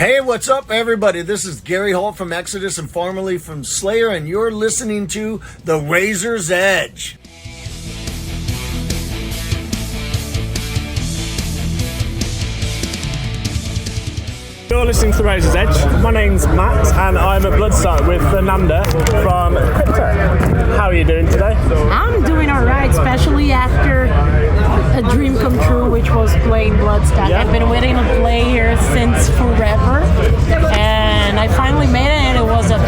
Hey, what's up, everybody? This is Gary Holt from Exodus and formerly from Slayer, and you're listening to The Razor's Edge. You're listening to The Razor's Edge. My name's Matt, and I'm at Bloodstock with Fernanda from Crypta. How are you doing today? I'm doing alright, especially after a dream come true, which was playing Bloodstock. Yeah. I've been waiting to play here since forever, and I finally made it, and it was a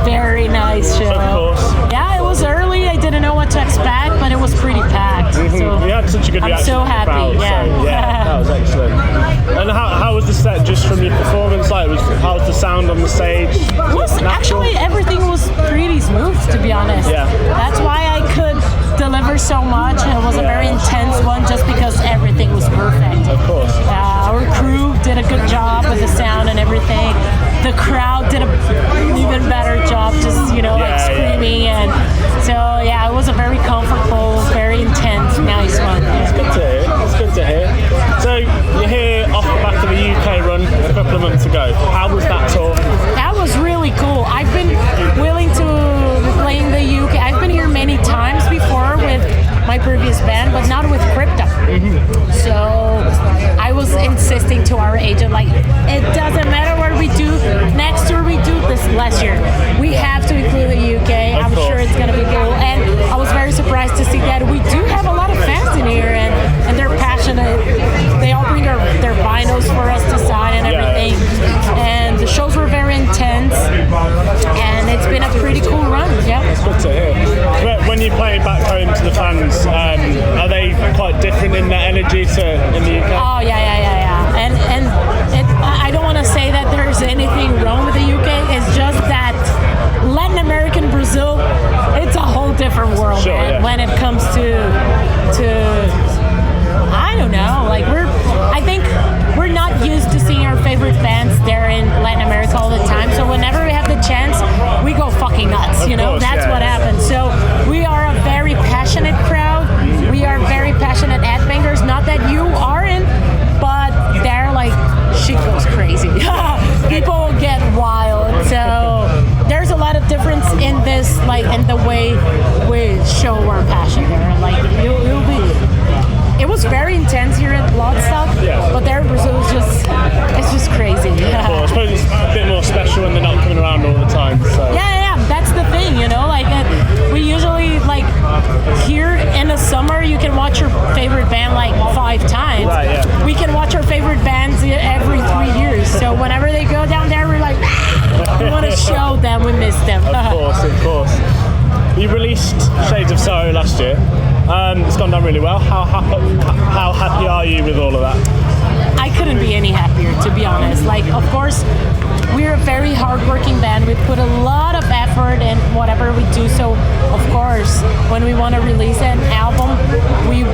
very nice show. Of course. Yeah, it was early. I didn't know what to expect, but it was pretty packed. So We had such a good reaction. I'm so from the happy. crowd, Yeah. so, yeah, that was excellent. And how was the set just from your performance? How was the sound on the stage? Actually, everything was pretty smooth, to be honest. Yeah. That's why I could deliver so much. It was a very intense one just because everything was perfect. Of course. Our crew did a good job with the sound and everything. The crowd did an even better job, just, screaming. And so, yeah, it was a very comfortable, very intense, nice one. It's good to hear. It's good to hear. So, you're here off the back of a UK run a couple of months ago. How was that tour? That was really cool. I've been willing to play in the UK. I've been here many times before with my previous band, but not with Crypta. So I was insisting to our agent, like, it doesn't matter what we do. Next tour we do this last year, we have to include the UK. I'm sure it's going to be cool. And I was very surprised to see that we do have a lot of fans in here, and they're passionate. They all bring their vinyls for us to sign and everything. And the shows were very intense, and it's been a pretty cool run. Yeah. It's good to hear. When you play back home to the fans, are they quite different in their energy to in the UK? Oh yeah. And I don't want to say that there's anything wrong with the UK. It's just that Latin American Brazil, it's a whole different world, Sure, man. yeah. When it comes to I don't know, like I think we're not used to seeing our favorite bands there in Latin America all the time. So whenever we have the chance, we go fucking nuts. That's what happens. So we are a very passionate crowd. We are very passionate headbangers. Not that you aren't, but they're like, shit goes crazy. People get wild. So there's a lot of difference in this, like in the way we show our passion there. Like you'll be. It was very intense here at Bloodstock, but there in Brazil it's just crazy. Well, I suppose it's a bit more special when they're not coming around all the time. So. Yeah, that's the thing, we usually, here in the summer, you can watch your favorite band 5 times. Right, yeah. We can watch our favorite bands every 3 years. So whenever they go down there, we're like, we want to show them we miss them. Of course. You released Shades of Sorrow last year. It's gone down really well. How happy are you with all of that? I couldn't be any happier, to be honest. Of course, we're a very hardworking band. We put a lot of effort in whatever we do. So, of course, when we want to release an album, we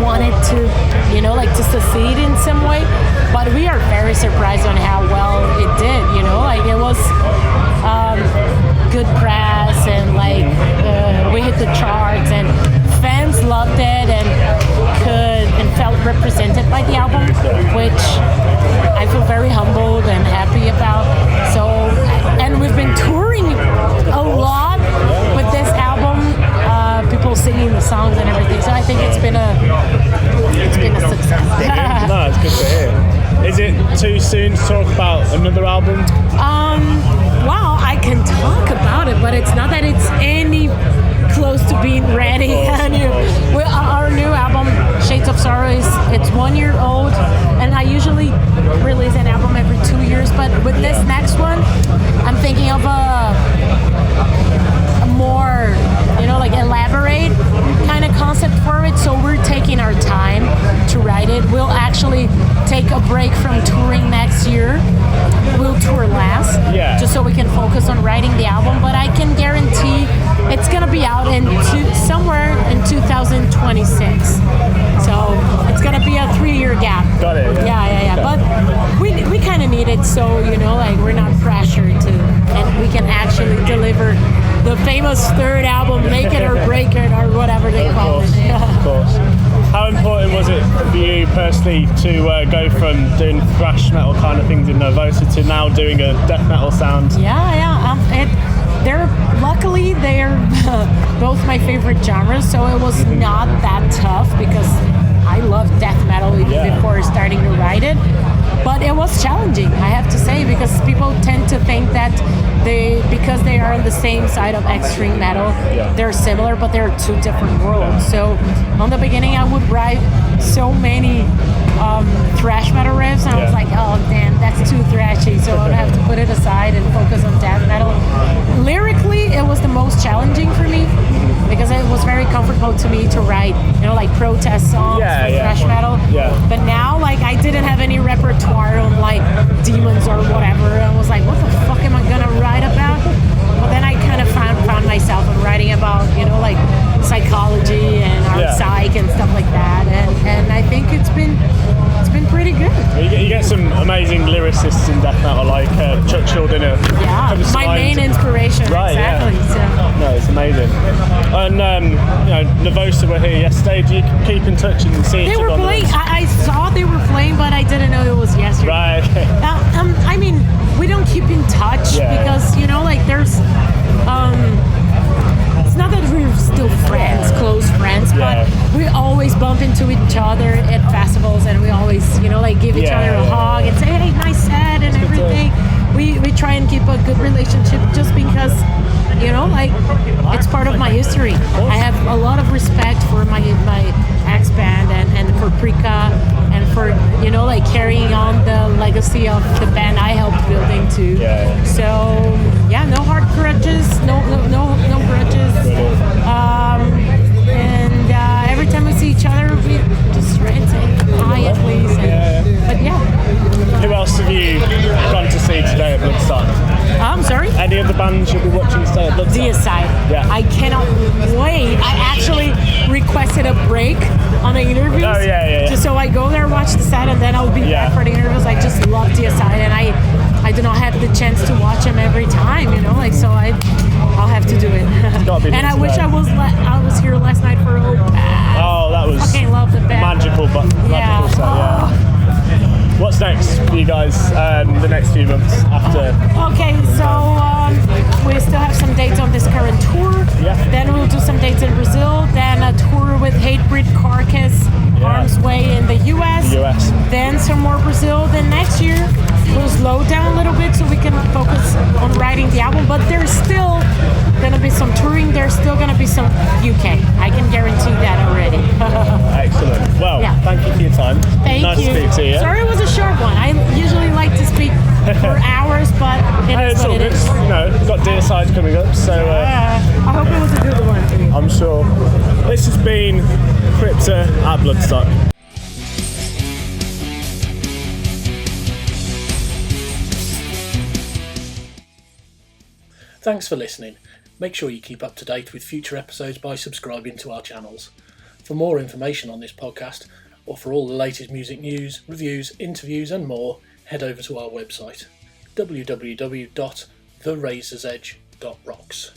want it to, to succeed in some way. But we are very surprised on how well it did. It was good press, and we hit the charts, and fans loved it and felt represented by the album, which I feel very humbled and happy about. So, and we've been touring a lot with this album, people singing the songs and everything. So I think it's been a success. No, it's good to hear. Is it too soon to talk about another album? Well, I can talk about it, but it's not that it's any close to being ready. Our new album, Shades of Sorrow, it's 1 year old, and I usually release an album every 2 years. But with this next one, I'm thinking of a more, elaborate kind of concept for it. So we're taking our time to write it. We'll actually take a break from touring next year. We'll tour less, just so we can focus on writing the album. But I can guarantee it's gonna be out somewhere in 2026. So it's gonna be a 3-year gap. Got it. Yeah. But we kind of need it, so we're not pressured to, and we can actually deliver the famous third album, make it or break it, or whatever they call it. Of course. How important was it for you personally to go from doing thrash metal kind of things in Nervosa to now doing a death metal sound? Luckily they're both my favorite genres, so it was not that tough because I love death metal even before starting to write it. But it was challenging, I have to say, because people tend to think that because they are on the same side of extreme metal, they're similar, but they're two different worlds. So on the beginning, I would write so many thrash metal riffs, and I was like, oh damn, that's too thrashy, so I would have to put it aside and focus on death metal. Lyrically, it was the most challenging for me because it was very comfortable to me to write, like protest songs for thrash metal. But now, I didn't have any repertoire on demons or whatever. I was like, what the fuck am I gonna write about? But then I kind of found myself writing about, psychology and our psyche and stuff like that. And I think it's been pretty good. You get some amazing lyricists in death metal, like Chuck Schuldiner. Yeah, my main inspiration. Right, exactly. So. No, it's amazing. And Nervosa were here yesterday. Do you keep in touch and see each other? They were playing. I saw they were playing, but I didn't know it was yesterday. Right. Okay. I mean, we don't keep in touch because there's. It's not that we're still friends, close friends, but we always bump into each other at festivals, and we always, give each other a hug and say, hey, nice set and everything. We try and keep a good relationship just because, it's part of my history. I have a lot of respect for my ex-band and for Prika and for, carrying on the legacy of the band I helped building too. So, no hard grudges, no grudges. And every time we see each other, we just try and say hi at least. But Who else have you gone to see today at Bloodstock? I'm sorry? Any of the bands you'll be watching today at Bloodstock? Deicide. Yeah. I cannot wait. I actually requested a break on the interviews. Oh, yeah. Just so I go there, watch the set, and then I'll be back for the interviews. I just love Deicide, and I do not have the chance to watch them every time, so I'll have to do it. And I wish I was here last night for Opeth. Oh, that was fucking love the band. Magical set, What's next for you guys the next few months after? Okay, so we still have some dates on this current tour. Then we'll do some dates in Brazil. Then a tour with Hatebreed, Carcass, Arms Way in the US. Then some more Brazil. Then next year we'll slow down a little bit so we can focus on writing the album. But there's still gonna be some touring. There's still gonna be some UK. I can guarantee that already. Excellent. Well, thank you for your time. Thank you. Nice to speak to you. Sorry it was a short one. I usually like to speak for hours, but it's what it is. We've got Deicide coming up, so I hope it was a good one for you. I'm sure. This has been Crypta at Bloodstock. Thanks for listening. Make sure you keep up to date with future episodes by subscribing to our channels. For more information on this podcast, or for all the latest music news, reviews, interviews and more, head over to our website, www.therazorsedge.rocks.